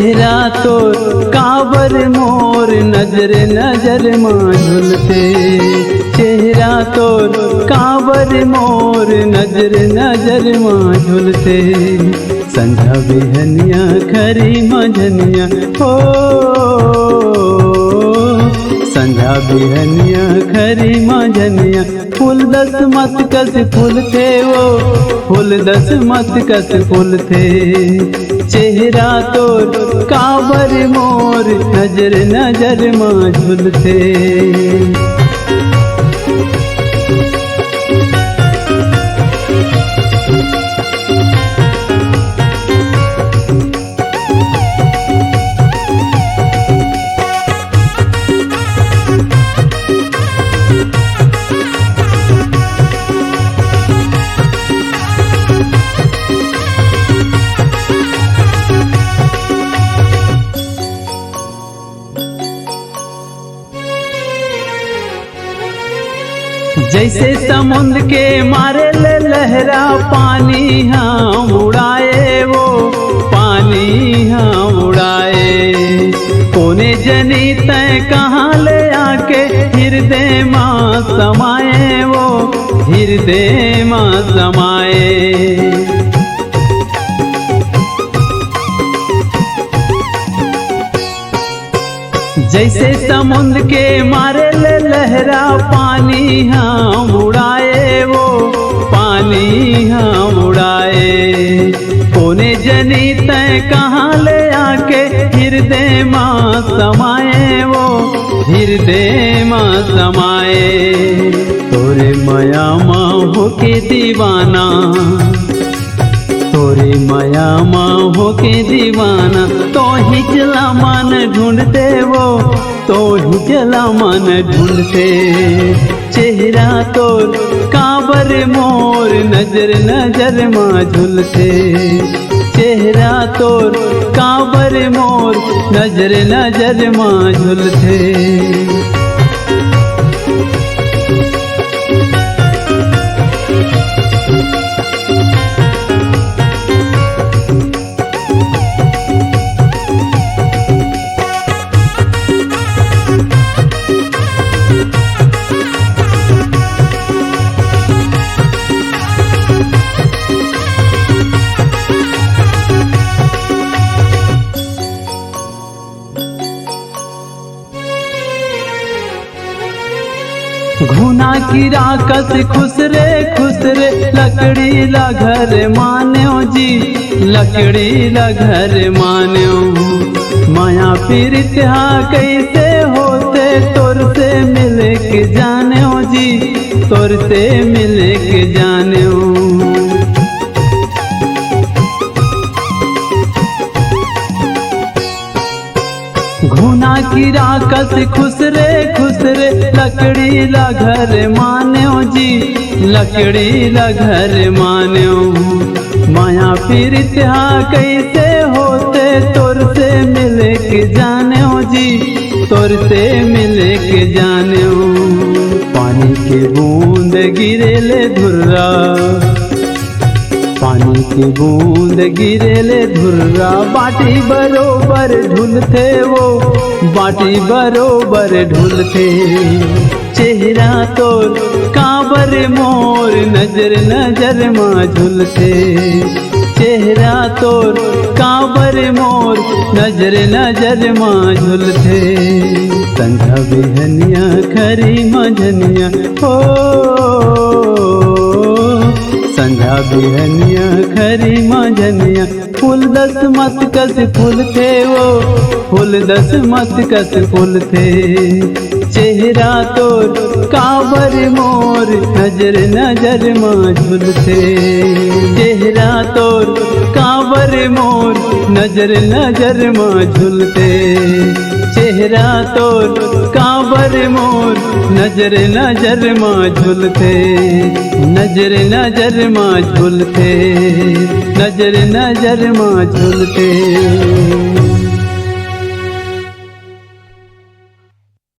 चेहरा तो काबर मोर नजर नजर माँ झुलते। चेहरा तो काबर मोर नजर नजर माँ झुलते। संझा बिहनिया खरी मझनिया हो, संझा बिहनिया खरी मझनिया। फूल दस मत कस फूल थे वो, फूल दस मत कस फूल थे। चेहरा तो काबर मोर नजर नजर माँ झुलते। जैसे समुद्र के मारे ले लहरा पानी हम उड़ाए वो, पानी हम उड़ाए। कोने जनी तय कहाँ ले आके हृदय माँ समाए वो, हृदय माँ समाए। जैसे समुद्र के मारे ले लहरा पानी हम उड़ाए वो, पानी हम उड़ाए। कोने जनी तय कहाँ ले आके हृदय माँ समाए वो, हृदय माँ समाए। तोरे माया माँ होके दीवाना, तोरे माया माँ होके दीवाना। तो ही चला मन ढूंढते वो, तो ही चला मन ढूंढते। चेहरा तो काबर मोर नजर नजर माँ झुलते। चेहरा तो काबर मोर नजर नजर माँ झुलते। घुना की राकस खुसरे खुसरे लकड़ी ला घर मान्यो जी, लकड़ी ला घर मान्यो। माया पीरित कैसे होते तोर से मिल के जान्यो जी, तोर से मिल के जान्यो। घुना की राकस खुसरे खुसरे लकड़ी ला घर मान्यो जी, लकड़ी ला घर मान्यो। माया पीरित कैसे होते तोर से मिल के जान्यो जी, तोर से मिल के जान्यो। पानी के बूंद गिरे ले धुर्रा, पानी की बूंद गिरे ले धुर्रा। बाटी बरोबर ढुलते वो, बाटी बरोबर ढुलते। चेहरा तो काबर मोर नजर नजर माँ झुलते। चेहरा तो काबर मोर नजर नजर माँ झुलते। संझा बिहनिया खरी मझनिया हो, संझा बिहनिया खरी मझनिया। फूल दस मत कस फूल थे वो, फूल दस मत कस फूल थे। चेहरा तो काबर मोर नजर नजर माँ झुलते। चेहरा तो काबर मोर नजर नजर माँ झुलते। चेहरा तो काबर मोर नजर नजर माँ झुलते। नजर नजर माँ झुलते, नजर नजर माँ झुलते।